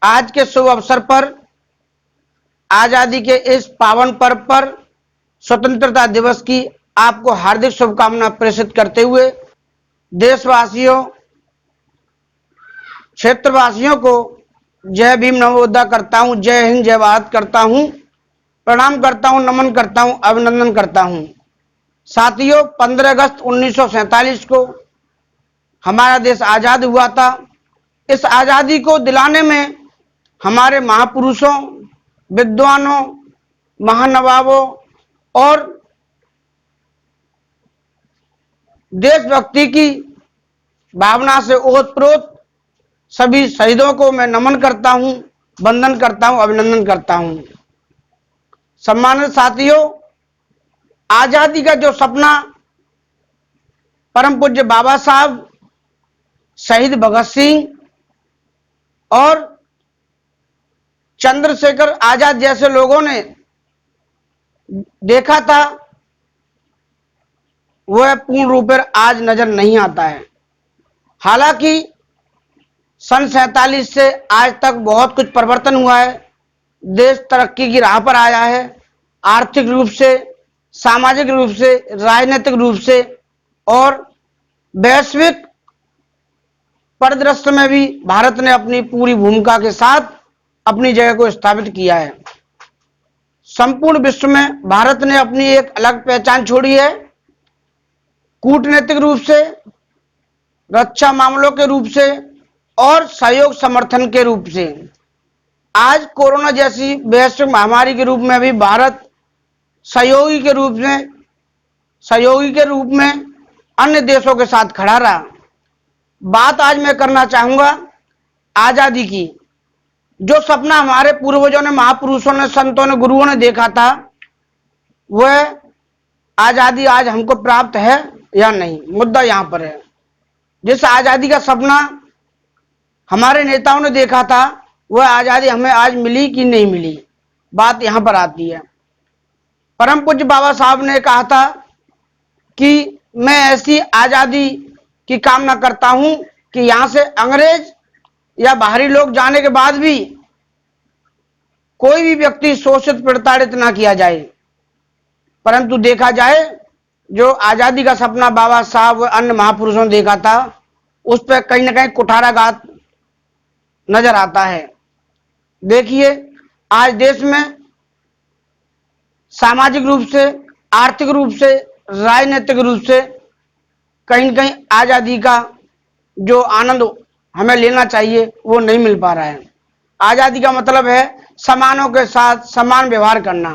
आज के शुभ अवसर पर आजादी के इस पावन पर्व पर स्वतंत्रता दिवस की आपको हार्दिक शुभकामना प्रेषित करते हुए देशवासियों, क्षेत्रवासियों को जय भीम नमोद्धा करता हूं, जय हिंद, जय भारत करता हूं, प्रणाम करता हूं, नमन करता हूं, अभिनंदन करता हूं। साथियों, 15 अगस्त 1947 को हमारा देश आजाद हुआ था। इस आजादी को दिलाने में हमारे महापुरुषों, विद्वानों, महानुभावों और देशभक्ति की भावना से ओतप्रोत सभी शहीदों को मैं नमन करता हूं, वंदन करता हूं, अभिनंदन करता हूं। सम्मानित साथियों, आजादी का जो सपना परम पूज्य बाबा साहब, शहीद भगत सिंह और चंद्रशेखर आजाद जैसे लोगों ने देखा था, वह पूर्ण रूप में आज नजर नहीं आता है। हालांकि सन 47 से आज तक बहुत कुछ परिवर्तन हुआ है। देश तरक्की की राह पर आया है, आर्थिक रूप से, सामाजिक रूप से, राजनीतिक रूप से और वैश्विक परिदृश्य में भी भारत ने अपनी पूरी भूमिका के साथ अपनी जगह को स्थापित किया है। संपूर्ण विश्व में भारत ने अपनी एक अलग पहचान छोड़ी है। कूटनीतिक रूप से, रक्षा मामलों के रूप से और सहयोग समर्थन के रूप से। आज कोरोना जैसी वैश्विक महामारी के रूप में भी भारत सहयोगी के रूप में अन्य देशों के साथ खड़ा रहा। बात आज मैं करना चाहूंगा आजादी की। जो सपना हमारे पूर्वजों ने, महापुरुषों ने, संतों ने, गुरुओं ने देखा था, वह आजादी आज हमको प्राप्त है या नहीं, मुद्दा यहां पर है। जिस आजादी का सपना हमारे नेताओं ने देखा था, वह आजादी हमें आज मिली कि नहीं मिली, बात यहां पर आती है। परम पूज्य बाबा साहब ने कहा था कि मैं ऐसी आजादी की कामना करता हूं कि यहां से अंग्रेज या बाहरी लोग जाने के बाद भी कोई भी व्यक्ति शोषित प्रताड़ित ना किया जाए। परंतु देखा जाए, जो आजादी का सपना बाबा साहब व अन्य महापुरुषों ने देखा था, उस पर कहीं ना कहीं कुठाराघात नजर आता है। देखिए, आज देश में सामाजिक रूप से, आर्थिक रूप से, राजनीतिक रूप से कहीं न कहीं आजादी का जो आनंद हमें लेना चाहिए वो नहीं मिल पा रहा है। आजादी का मतलब है समानों के साथ समान व्यवहार करना।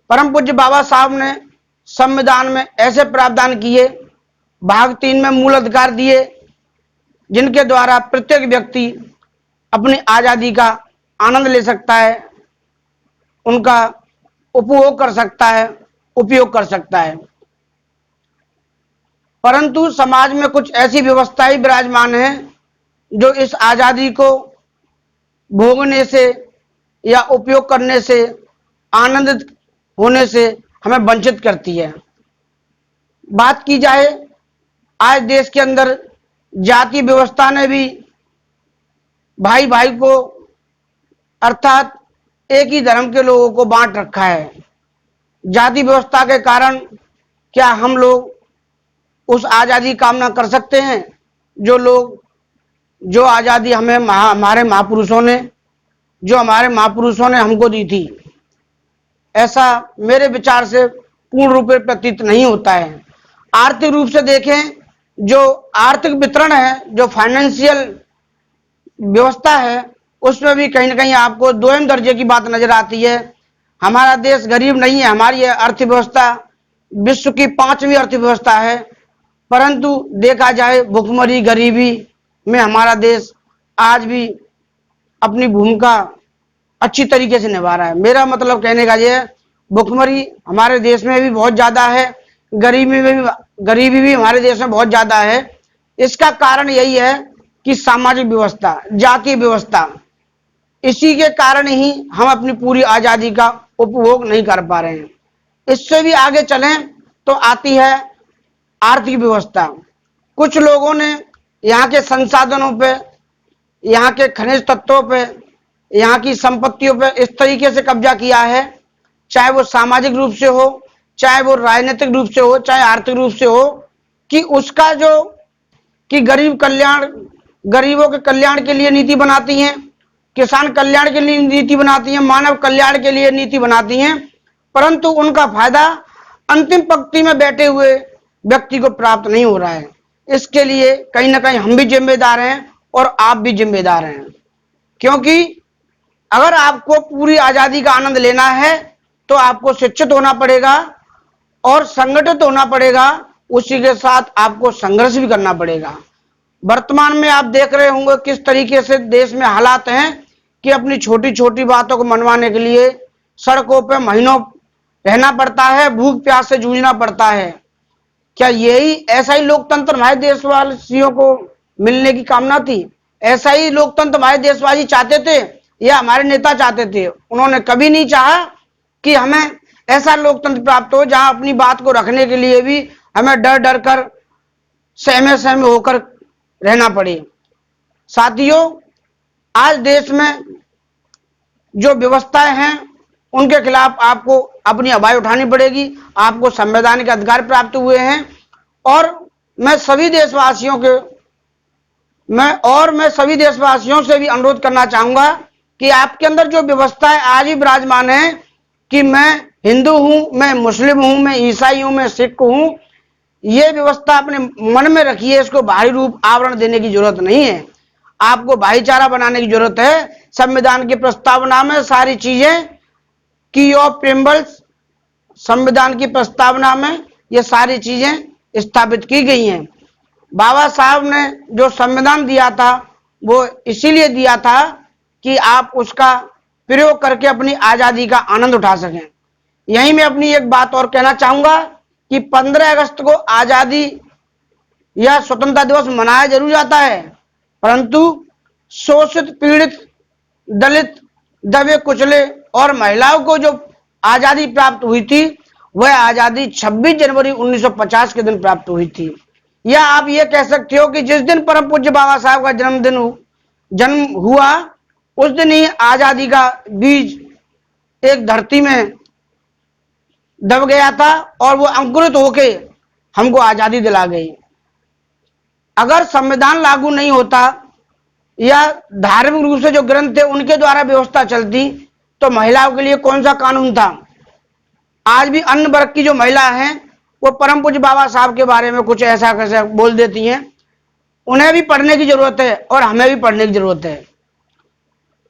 परम पूज्य बाबा साहब ने संविधान में ऐसे प्रावधान किए, भाग 3 में मूल अधिकार दिए, जिनके द्वारा प्रत्येक व्यक्ति अपनी आजादी का आनंद ले सकता है, उनका उपभोग कर सकता है, उपयोग कर सकता है। परंतु समाज में कुछ ऐसी व्यवस्थाएं विराजमान है जो इस आजादी को भोगने से या उपयोग करने से, आनंदित होने से हमें वंचित करती है। बात की जाए, आज देश के अंदर जाति व्यवस्था ने भी भाई भाई को, अर्थात एक ही धर्म के लोगों को बांट रखा है। जाति व्यवस्था के कारण क्या हम लोग उस आजादी कामना कर सकते हैं जो आजादी हमारे महापुरुषों ने हमको दी थी? ऐसा मेरे विचार से पूर्ण रूप से प्रतीत नहीं होता है। आर्थिक रूप से देखें, जो आर्थिक वितरण है, जो फाइनेंशियल व्यवस्था है, उसमें भी कहीं ना कहीं आपको दोयम दर्जे की बात नजर आती है। हमारा देश गरीब नहीं है, हमारी अर्थव्यवस्था विश्व की 5वीं अर्थव्यवस्था है, परंतु देखा जाए भुखमरी, गरीबी में हमारा देश आज भी अपनी भूमिका अच्छी तरीके से निभा रहा है। मेरा मतलब कहने का यह है, भुखमरी हमारे देश में भी बहुत ज्यादा है, गरीबी भी हमारे देश में बहुत ज्यादा है। इसका कारण यही है कि सामाजिक व्यवस्था, जातीय व्यवस्था, इसी के कारण ही हम अपनी पूरी आजादी का उपभोग नहीं कर पा रहे हैं। इससे भी आगे चलें तो आती है आर्थिक व्यवस्था। कुछ लोगों ने यहाँ के संसाधनों पे यहाँ के खनिज तत्वों पे, यहाँ की संपत्तियों पे इस तरीके से कब्जा किया है, चाहे वो सामाजिक रूप से हो, चाहे वो राजनीतिक रूप से हो, चाहे आर्थिक रूप से हो, कि उसका जो कि गरीबों के कल्याण के लिए नीति बनाती हैं, किसान कल्याण के लिए नीति बनाती हैं, मानव कल्याण के लिए नीति बनाती हैं, परंतु उनका फायदा अंतिम पंक्ति में बैठे हुए व्यक्ति को प्राप्त नहीं हो रहा है। इसके लिए कहीं ना कहीं हम भी जिम्मेदार हैं और आप भी जिम्मेदार हैं, क्योंकि अगर आपको पूरी आजादी का आनंद लेना है तो आपको शिक्षित होना पड़ेगा और संगठित होना पड़ेगा, उसी के साथ आपको संघर्ष भी करना पड़ेगा। वर्तमान में आप देख रहे होंगे किस तरीके से देश में हालात हैं कि अपनी छोटी छोटी बातों को मनवाने के लिए सड़कों पर महीनों रहना पड़ता है, भूख प्यास से जूझना पड़ता है। क्या यही ऐसा ही लोकतंत्र हमारे देशवासियों को मिलने की कामना थी? ऐसा ही लोकतंत्र हमारे देशवासी चाहते थे या हमारे नेता चाहते थे? उन्होंने कभी नहीं चाहा कि हमें ऐसा लोकतंत्र प्राप्त हो जहां अपनी बात को रखने के लिए भी हमें डर डर कर सहमे होकर रहना पड़े। साथियों, आज देश में जो व्यवस्थाएं हैं उनके खिलाफ आपको अपनी आवाज उठानी पड़ेगी। आपको संवैधानिक अधिकार प्राप्त हुए हैं और मैं सभी देशवासियों से भी अनुरोध करना चाहूंगा कि आपके अंदर जो व्यवस्थाएं आज भी विराजमान है कि मैं हिंदू हूं, मैं मुस्लिम हूं, मैं ईसाई हूं, मैं सिख हूं, ये व्यवस्था अपने मन में रखिए। इसको बाहरी रूप आवरण देने की जरूरत नहीं है, आपको भाईचारा बनाने की जरूरत है। संविधान की प्रस्तावना में सारी चीजें की ऑफ प्रिम्बल्स, संविधान की प्रस्तावना में ये सारी चीजें स्थापित की गई हैं। बाबा साहब ने जो संविधान दिया था वो इसीलिए दिया था कि आप उसका प्रयोग करके अपनी आजादी का आनंद उठा सकें। यहीं मैं अपनी एक बात और कहना चाहूंगा कि 15 अगस्त को आजादी या स्वतंत्रता दिवस मनाया जरूर जाता है, परंतु शोषित, पीड़ित, दलित, दबे कुचले और महिलाओं को जो आजादी प्राप्त हुई थी वह आजादी 26 जनवरी 1950 के दिन प्राप्त हुई थी। या आप ये कह सकते हो कि जिस दिन परम पूज्य बाबा साहब का जन्म हुआ उस दिन ही आजादी का बीज एक धरती में दब गया था और वो अंकुरित होके हमको आजादी दिला गई। अगर संविधान लागू नहीं होता या धार्मिक रूप से जो ग्रंथ थे उनके द्वारा व्यवस्था चलती तो महिलाओं के लिए कौन सा कानून था? आज भी अन्य वर्ग की जो महिला हैं वो परम पूज्य बाबा साहब के बारे में कुछ ऐसा कैसा बोल देती हैं। उन्हें भी पढ़ने की जरूरत है और हमें भी पढ़ने की जरूरत है।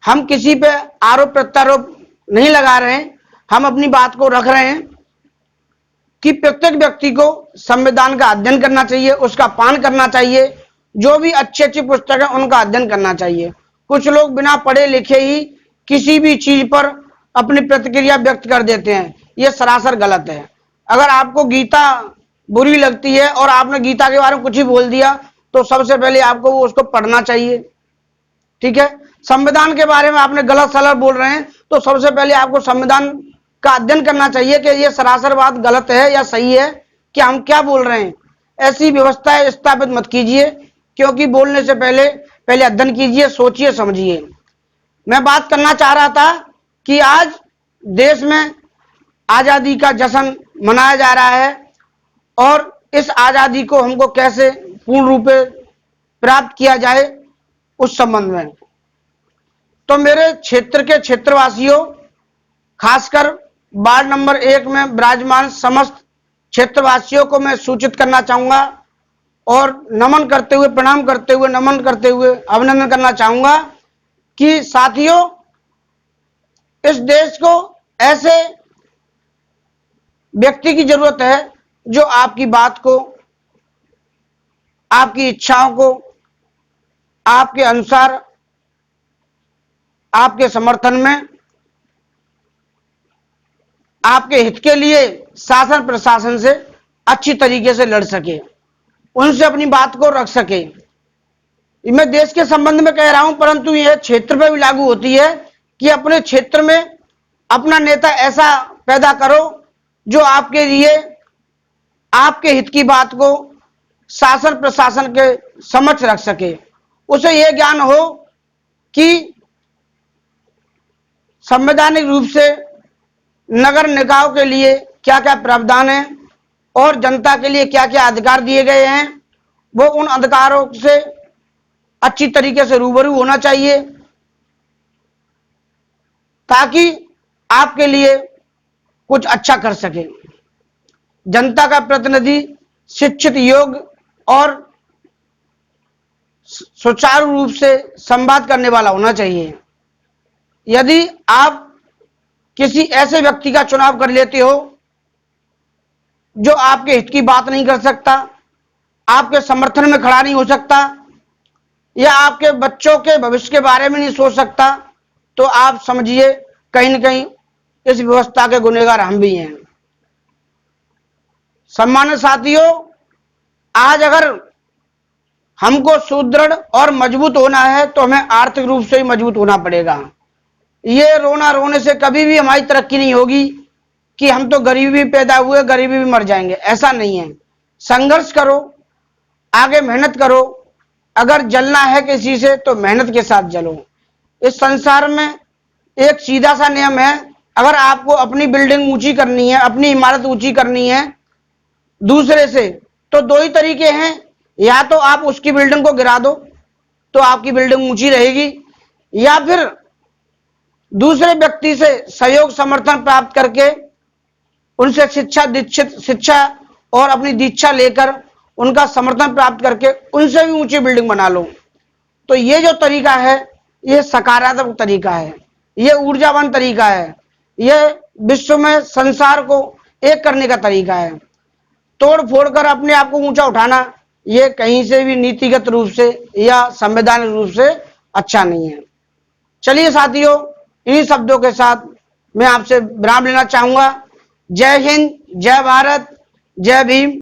हम किसी पे आरोप प्रत्यारोप नहीं लगा रहे हैं, हम अपनी बात को रख रहे हैं कि प्रत्येक व्यक्ति को संविधान का अध्ययन करना चाहिए, उसका पान करना चाहिए, जो भी अच्छी अच्छी पुस्तक है उनका अध्ययन करना चाहिए। कुछ लोग बिना पढ़े लिखे ही किसी भी चीज पर अपनी प्रतिक्रिया व्यक्त कर देते हैं, ये सरासर गलत है। अगर आपको गीता बुरी लगती है और आपने गीता के बारे में कुछ ही बोल दिया तो सबसे पहले आपको वो उसको पढ़ना चाहिए, ठीक है। संविधान के बारे में आपने गलत सलत बोल रहे हैं तो सबसे पहले आपको संविधान का अध्ययन करना चाहिए कि ये सरासर बात गलत है या सही है, कि हम क्या बोल रहे हैं। ऐसी व्यवस्थाएं स्थापित मत कीजिए, क्योंकि बोलने से पहले अध्ययन कीजिए, सोचिए, समझिए। मैं बात करना चाह रहा था कि आज देश में आजादी का जश्न मनाया जा रहा है और इस आजादी को हमको कैसे पूर्ण रूप से प्राप्त किया जाए उस संबंध में। तो मेरे क्षेत्र के क्षेत्रवासियों, खासकर वार्ड नंबर 1 में विराजमान समस्त क्षेत्रवासियों को मैं सूचित करना चाहूंगा और नमन करते हुए, प्रणाम करते हुए, नमन करते हुए अभिनंदन करना चाहूंगा कि साथियों, इस देश को ऐसे व्यक्ति की जरूरत है जो आपकी बात को, आपकी इच्छाओं को आपके अनुसार, आपके समर्थन में, आपके हित के लिए शासन प्रशासन से अच्छी तरीके से लड़ सके, उनसे अपनी बात को रख सके। मैं देश के संबंध में कह रहा हूं, परंतु यह क्षेत्र पर भी लागू होती है कि अपने क्षेत्र में अपना नेता ऐसा पैदा करो जो आपके लिए, आपके हित की बात को शासन प्रशासन के समक्ष रख सके। उसे यह ज्ञान हो कि संवैधानिक रूप से नगर निकायों के लिए क्या क्या प्रावधान है और जनता के लिए क्या क्या अधिकार दिए गए हैं, वो उन अधिकारों से अच्छी तरीके से रूबरू होना चाहिए, ताकि आपके लिए कुछ अच्छा कर सके। जनता का प्रतिनिधि शिक्षित, योग्य और सुचारू रूप से संवाद करने वाला होना चाहिए। यदि आप किसी ऐसे व्यक्ति का चुनाव कर लेते हो जो आपके हित की बात नहीं कर सकता, आपके समर्थन में खड़ा नहीं हो सकता, या आपके बच्चों के भविष्य के बारे में नहीं सोच सकता, तो आप समझिए कहीं न कहीं इस व्यवस्था के गुनहगार हम भी हैं। सम्मानित साथियों, आज अगर हमको सुदृढ़ और मजबूत होना है तो हमें आर्थिक रूप से ही मजबूत होना पड़ेगा। ये रोना रोने से कभी भी हमारी तरक्की नहीं होगी कि हम तो गरीबी पैदा हुए, गरीबी भी मर जाएंगे, ऐसा नहीं है। संघर्ष करो, आगे मेहनत करो। अगर जलना है किसी से तो मेहनत के साथ जलो। इस संसार में एक सीधा सा नियम है, अगर आपको अपनी बिल्डिंग ऊंची करनी है, अपनी इमारत ऊंची करनी है दूसरे से, तो दो ही तरीके हैं, या तो आप उसकी बिल्डिंग को गिरा दो तो आपकी बिल्डिंग ऊंची रहेगी, या फिर दूसरे व्यक्ति से सहयोग समर्थन प्राप्त करके उनसे शिक्षा और अपनी दीक्षा लेकर उनका समर्थन प्राप्त करके उनसे भी ऊंची बिल्डिंग बना लो। तो ये जो तरीका है ये सकारात्मक तरीका है, ये ऊर्जावान तरीका है, ये विश्व में संसार को एक करने का तरीका है। तोड़ फोड़ कर अपने आप को ऊंचा उठाना ये कहीं से भी नीतिगत रूप से या संवैधानिक रूप से अच्छा नहीं है। चलिए साथियों, इन्हीं शब्दों के साथ मैं आपसे विराम लेना चाहूंगा। जय हिंद, जय भारत, जय भीम।